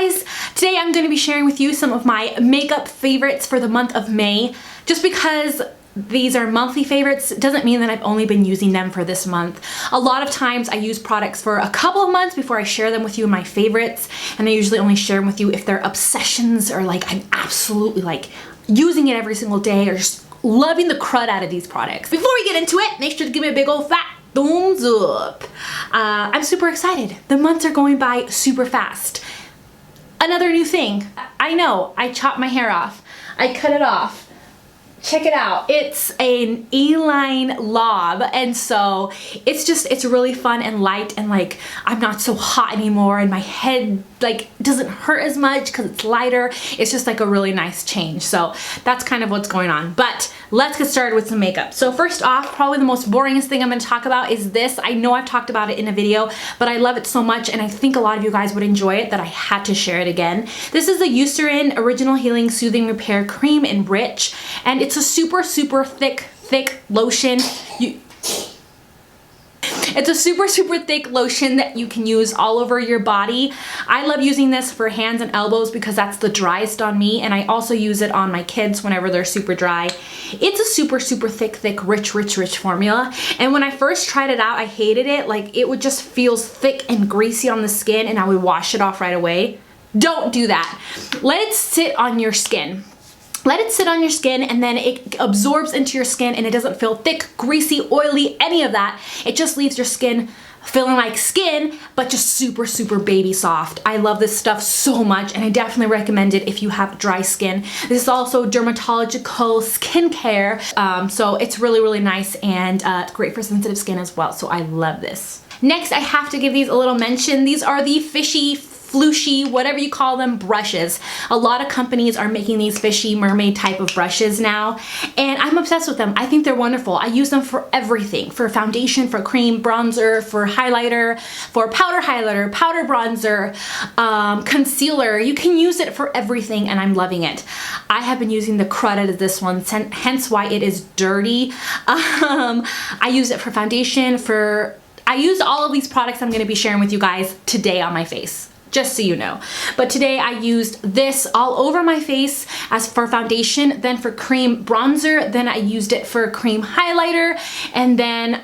guys! Today I'm going to be sharing with you some of my makeup favorites for the month of May. Just because these are monthly favorites doesn't mean that I've only been using them for this month. A lot of times I use products for a couple of months before I share them with you in my favorites, and I usually only share them with you if they're obsessions or like I'm absolutely like using it every single day or just loving the crud out of these products. Before we get into it, make sure to give me a big old fat thumbs up. I'm super excited. The months are going by super fast. Another new thing. I know, I chopped my hair off. I cut it off. Check it out. It's an E-line lob, and so it's really fun and light, and like I'm not so hot anymore, and my head like doesn't hurt as much because it's lighter. It's just like a really nice change. So that's kind of what's going on. But let's get started with some makeup. So first off, probably the most boringest thing I'm going to talk about is this. I know I've talked about it in a video, but I love it so much, and I think a lot of you guys would enjoy it that I had to share it again. This is the Eucerin Original Healing Soothing Repair Cream in Rich, and it's a super thick lotion. It's a super thick lotion that you can use all over your body. I love using this for hands and elbows because that's the driest on me, and I also use it on my kids whenever they're super dry. It's a super thick, rich formula, and when I first tried it out, I hated it. Like, it would just feel thick and greasy on the skin, and I would wash it off right away. Don't do that. Let it sit on your skin. Let it sit on your skin, and then it absorbs into your skin, and it doesn't feel thick, greasy, oily, any of that. It just leaves your skin feeling like skin, but just super baby soft. I love this stuff so much, and I definitely recommend it if you have dry skin. This is also dermatological skincare, so it's really nice and great for sensitive skin as well, so I love this. Next, I have to give these a little mention. These are the fishy, flooshy, whatever you call them, brushes. A lot of companies are making these fishy mermaid type of brushes now, and I'm obsessed with them. I think they're wonderful. I use them for everything, for foundation, for cream, bronzer, for highlighter, for powder highlighter, powder bronzer, concealer. You can use it for everything, and I'm loving it. I have been using the crud out of this one, hence why it is dirty. I use it for foundation, I used all of these products I'm going to be sharing with you guys today on my face, just so you know. But today I used this all over my face as for foundation, then for cream bronzer, then I used it for cream highlighter, and then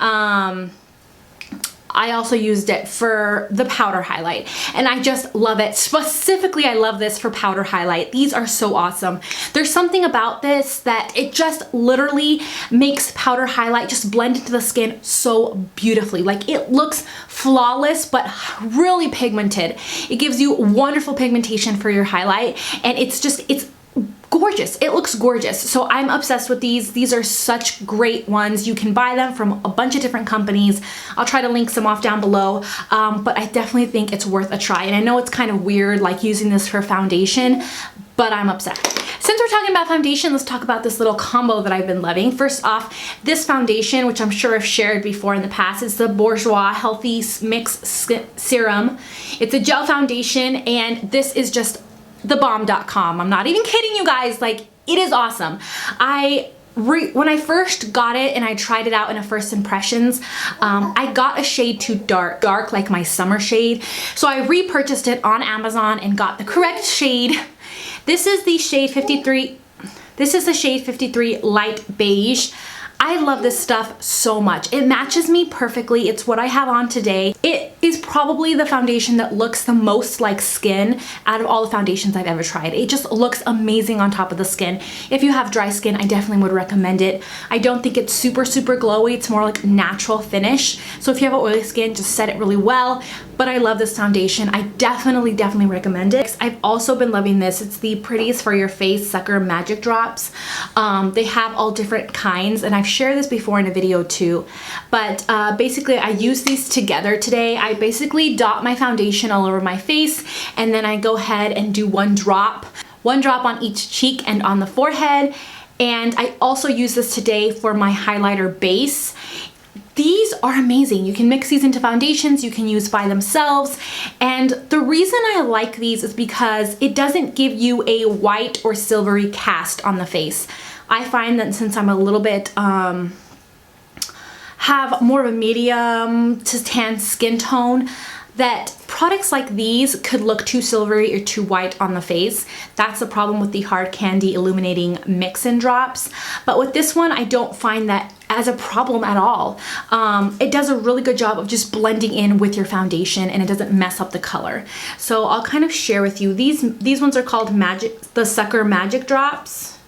I also used it for the powder highlight, and I just love it. Specifically, I love this for powder highlight. These are so awesome. There's something about this that it just literally makes powder highlight just blend into the skin so beautifully. Like, it looks flawless, but really pigmented. It gives you wonderful pigmentation for your highlight, and it's gorgeous. It looks gorgeous. So I'm obsessed with these. These are such great ones. You can buy them from a bunch of different companies. I'll try to link some off down below, but I definitely think it's worth a try. And I know it's kind of weird like using this for foundation, but I'm obsessed. Since we're talking about foundation, let's talk about this little combo that I've been loving. First off, this foundation, which I'm sure I've shared before in the past, is the Bourjois Healthy Mix Serum. It's a gel foundation, and this is just thebomb.com. I'm not even kidding you guys, like, it is awesome. When I first got it and I tried it out in a first impressions, I got a shade too dark like my summer shade, so I repurchased it on Amazon and got the correct shade. This is the shade 53. This is the shade 53 Light Beige. I love this stuff so much. It matches me perfectly. It's what I have on today. It is probably the foundation that looks the most like skin out of all the foundations I've ever tried. It just looks amazing on top of the skin. If you have dry skin, I definitely would recommend it. I don't think it's super glowy. It's more like natural finish. So if you have an oily skin, just set it really well. But I love this foundation. I definitely recommend it. I've also been loving this. It's the Pretties for Your Face Sucker Magic Drops. They have all different kinds, and I've shared this before in a video too. But basically, I use these together today. I basically dot my foundation all over my face, and then I go ahead and do one drop on each cheek and on the forehead. And I also use this today for my highlighter base. These are amazing. You can mix these into foundations, you can use by themselves, and the reason I like these is because it doesn't give you a white or silvery cast on the face. I find that since I'm a little bit have more of a medium to tan skin tone, that products like these could look too silvery or too white on the face. That's the problem with the Hard Candy Illuminating Mix-In Drops. But with this one, I don't find that as a problem at all. It does a really good job of just blending in with your foundation, and it doesn't mess up the color. So I'll kind of share with you. These ones are called the Sucker Magic Drops.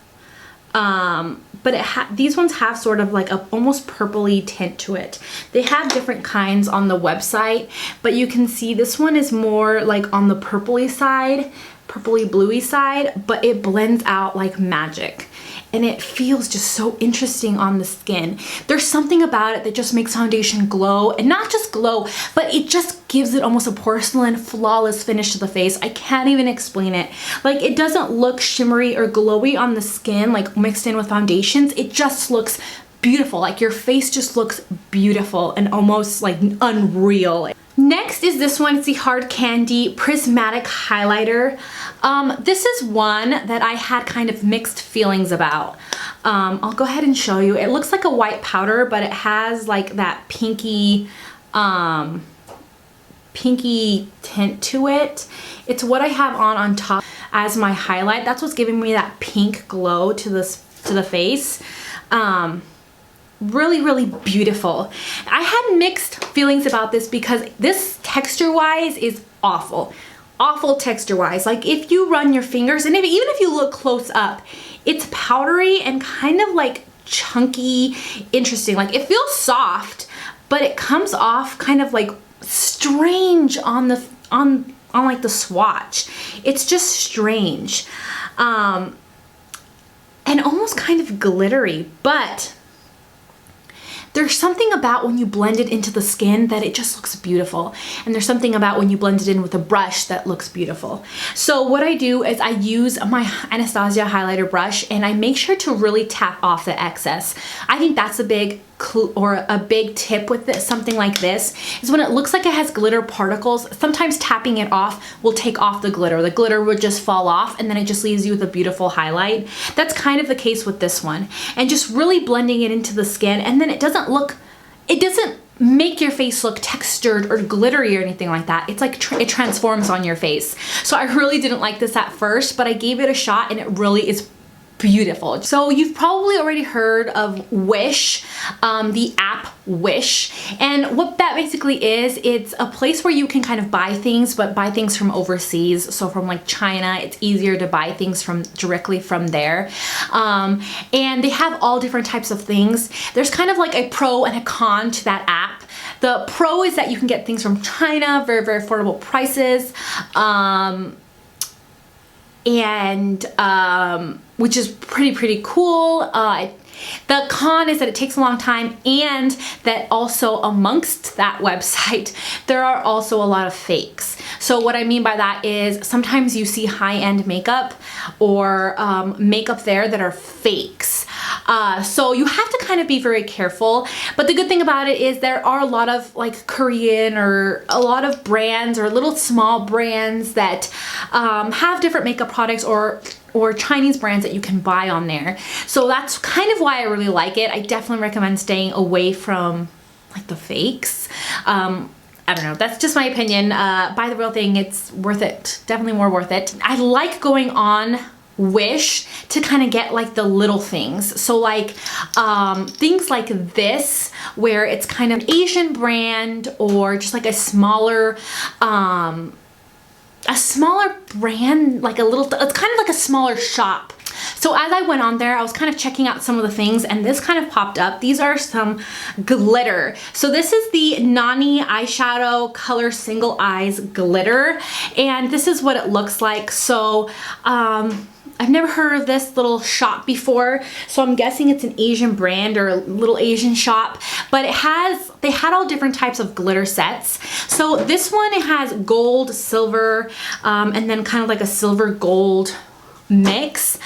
But these ones have sort of like a almost purpley tint to it. They have different kinds on the website, but you can see this one is more like on the purpley side, purpley bluey side, but it blends out like magic. And it feels just so interesting on the skin. There's something about it that just makes foundation glow, and not just glow, but it just gives it almost a porcelain, flawless finish to the face. I can't even explain it. Like, it doesn't look shimmery or glowy on the skin, like mixed in with foundations. It just looks beautiful. Like, your face just looks beautiful and almost like unreal. Next is this one. It's the Hard Candy Prismatic Highlighter. This is one that I had kind of mixed feelings about. I'll go ahead and show you. It looks like a white powder, but it has like that pinky tint to it. It's what I have on top as my highlight. That's what's giving me that pink glow to the face. Really, really beautiful. I had mixed feelings about this because this texture-wise is awful. Awful texture-wise. Like, if you run your fingers, and even if you look close up, it's powdery and kind of like chunky, interesting. Like, it feels soft, but it comes off kind of like strange on like the swatch. It's just strange. And almost kind of glittery, but there's something about when you blend it into the skin that it just looks beautiful. And there's something about when you blend it in with a brush that looks beautiful. So what I do is I use my Anastasia highlighter brush, and I make sure to really tap off the excess. I think that's a big tip with this, something like this, is when it looks like it has glitter particles, sometimes tapping it off will take off the glitter. The glitter would just fall off, and then it just leaves you with a beautiful highlight. That's kind of the case with this one. And just really blending it into the skin, and then it doesn't make your face look textured or glittery or anything like that. It's like it transforms on your face. So I really didn't like this at first, but I gave it a shot, and it really is beautiful. So you've probably already heard of Wish, the app Wish, and what that basically is, it's a place where you can kind of buy things, but buy things from overseas. So from like China, it's easier to buy things directly from there. And they have all different types of things. There's kind of like a pro and a con to that app. The pro is that you can get things from China, very, very affordable prices. Which is pretty cool. The con is that it takes a long time, and that also amongst that website, there are also a lot of fakes. So what I mean by that is sometimes you see high-end makeup or makeup there that are fakes. So you have to kind of be very careful. But the good thing about it is there are a lot of like Korean or a lot of brands or little small brands that have different makeup products or Chinese brands that you can buy on there. So that's kind of why I really like it. I definitely recommend staying away from like the fakes. I don't know, that's just my opinion. Buy the real thing, it's worth it. Definitely more worth it. I like going on Wish to kind of get like the little things. So like things like this, where it's kind of Asian brand or just like a smaller brand, like it's kind of like a smaller shop. So as I went on there, I was kind of checking out some of the things, and this kind of popped up. These are some glitter. So this is the Nani eyeshadow color Single Eyes glitter, and this is what it looks like. So I've never heard of this little shop before, so I'm guessing it's an Asian brand or a little Asian shop, but they had all different types of glitter sets. So this one, it has gold, silver, and then kind of like a silver gold mix.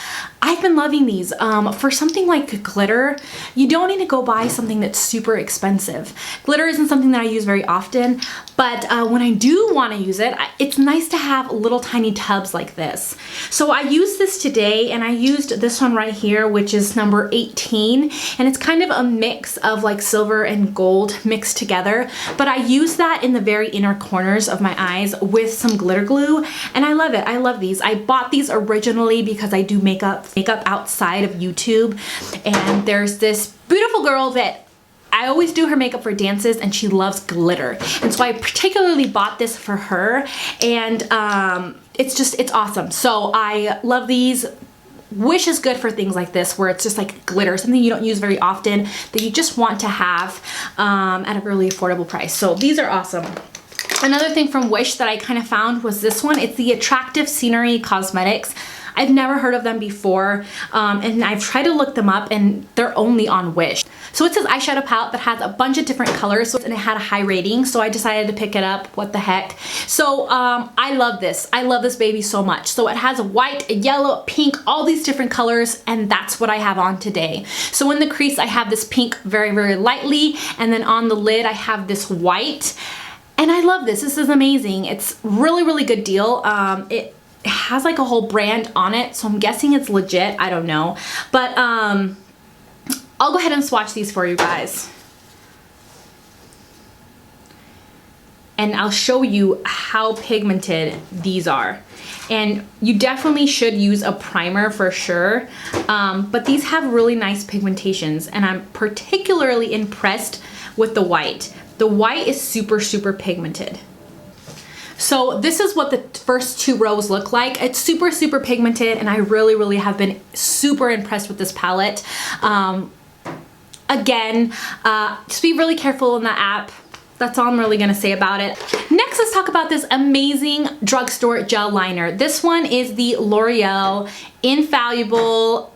I've been loving these. For something like glitter, you don't need to go buy something that's super expensive. Glitter isn't something that I use very often, but when I do want to use it, it's nice to have little tiny tubs like this. So I used this today, and I used this one right here, which is number 18, and it's kind of a mix of like silver and gold mixed together, but I use that in the very inner corners of my eyes with some glitter glue, and I love it. I love these. I bought these originally because I do makeup outside of YouTube, and there's this beautiful girl that I always do her makeup for dances, and she loves glitter, and so I particularly bought this for her, and it's awesome. So I love these. Wish is good for things like this where it's just like glitter, something you don't use very often that you just want to have at a really affordable price. So these are awesome. Another thing from Wish that I kind of found was this one. It's the Attractive Scenery Cosmetics. I've never heard of them before, and I've tried to look them up, and they're only on Wish. So it's this eyeshadow palette that has a bunch of different colors, and it had a high rating, so I decided to pick it up. What the heck? So I love this. I love this baby so much. So it has white, yellow, pink, all these different colors, and that's what I have on today. So in the crease, I have this pink very, very lightly, and then on the lid, I have this white, and I love this. This is amazing. It's really, really good deal. It has like a whole brand on it, so I'm guessing it's legit. I don't know, but I'll go ahead and swatch these for you guys, and I'll show you how pigmented these are. And you definitely should use a primer for sure, but these have really nice pigmentations, and I'm particularly impressed with the white. The white is super, super pigmented. So this is what the first two rows look like. It's super, super pigmented, and I really, really have been super impressed with this palette. Again, just be really careful in the app. That's all I'm really gonna say about it. Next, let's talk about this amazing drugstore gel liner. This one is the L'Oreal Infallible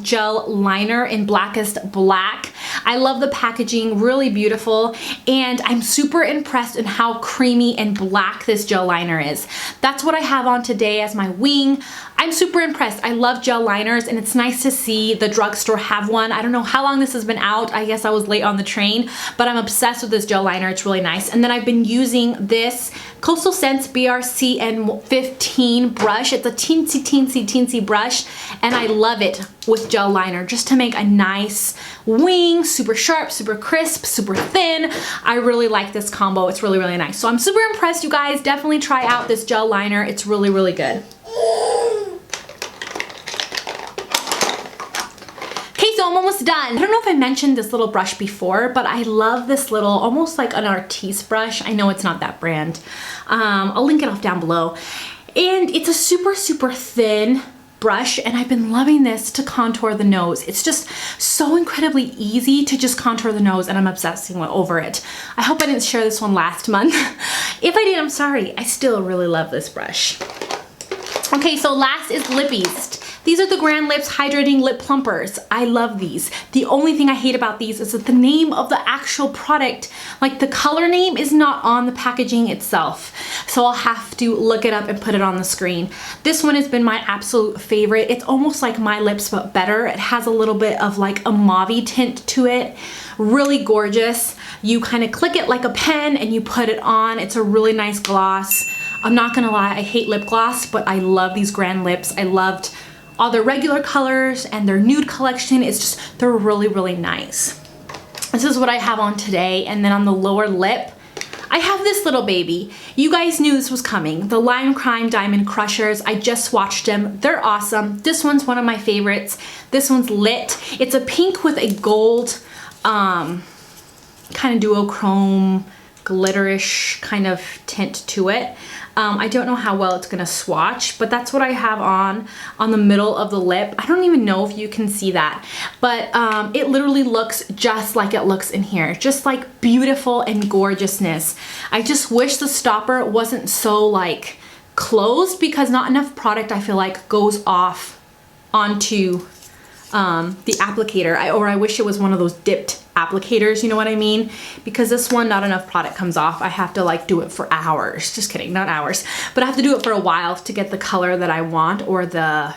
gel liner in Blackest Black. I love the packaging, really beautiful, and I'm super impressed in how creamy and black this gel liner is. That's what I have on today as my wing. I'm super impressed. I love gel liners, and it's nice to see the drugstore have one. I don't know how long this has been out. I guess I was late on the train, but I'm obsessed with this gel liner. It's really nice. And then I've been using this Coastal Scents BRC N15 brush. It's a teensy, teensy, teensy brush, and I love it with gel liner just to make a nice wing, super sharp, super crisp, super thin. I really like this combo. It's really, really nice. So I'm super impressed, you guys. Definitely try out this gel liner. It's really, really good. Okay, so I'm almost done. I don't know if I mentioned this little brush before, but I love this little, almost like an Artiste brush. I know it's not that brand. I'll link it off down below. And it's a super, super thin brush, and I've been loving this to contour the nose. It's just so incredibly easy to just contour the nose, and I'm obsessing over it. I hope I didn't share this one last month. If I did, I'm sorry. I still really love this brush. Okay, so last is Lippies. These are the Grand Lips Hydrating Lip Plumpers. I love these. The only thing I hate about these is that the name of the actual product, like the color name, is not on the packaging itself. So I'll have to look it up and put it on the screen. This one has been my absolute favorite. It's almost like My Lips, but better. It has a little bit of like a mauve tint to it. Really gorgeous. You kind of click it like a pen and you put it on. It's a really nice gloss. I'm not gonna lie, I hate lip gloss, but I love these Grand Lips. I loved all their regular colors and their nude collection. It's just, they're really, really nice. This is what I have on today. And then on the lower lip, I have this little baby. You guys knew this was coming. The Lime Crime Diamond Crushers. I just swatched them. They're awesome. This one's one of my favorites. This one's lit. It's a pink with a gold kind of duochrome glitterish kind of tint to it. I don't know how well it's gonna swatch, but that's what I have on the middle of the lip. I don't even know if you can see that, but it literally looks just like it looks in here. Just like beautiful and gorgeousness. I just wish the stopper wasn't so like closed, because not enough product, I feel like, goes off onto the applicator. I wish it was one of those dipped applicators, you know what I mean? Because this one, not enough product comes off. I have to like do it for hours. Just kidding, not hours. But I have to do it for a while to get the color that I want, or the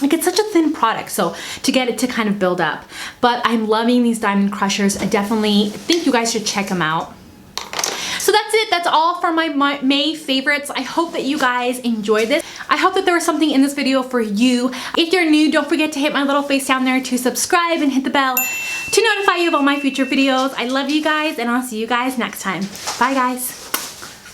like it's such a thin product, so to get it to kind of build up. But I'm loving these diamond crushers. I definitely think you guys should check them out. So that's it. That's all for my May favorites. I hope that you guys enjoyed this. I hope that there was something in this video for you. If you're new, don't forget to hit my little face down there to subscribe and hit the bell to notify you of all my future videos. I love you guys, and I'll see you guys next time. Bye, guys.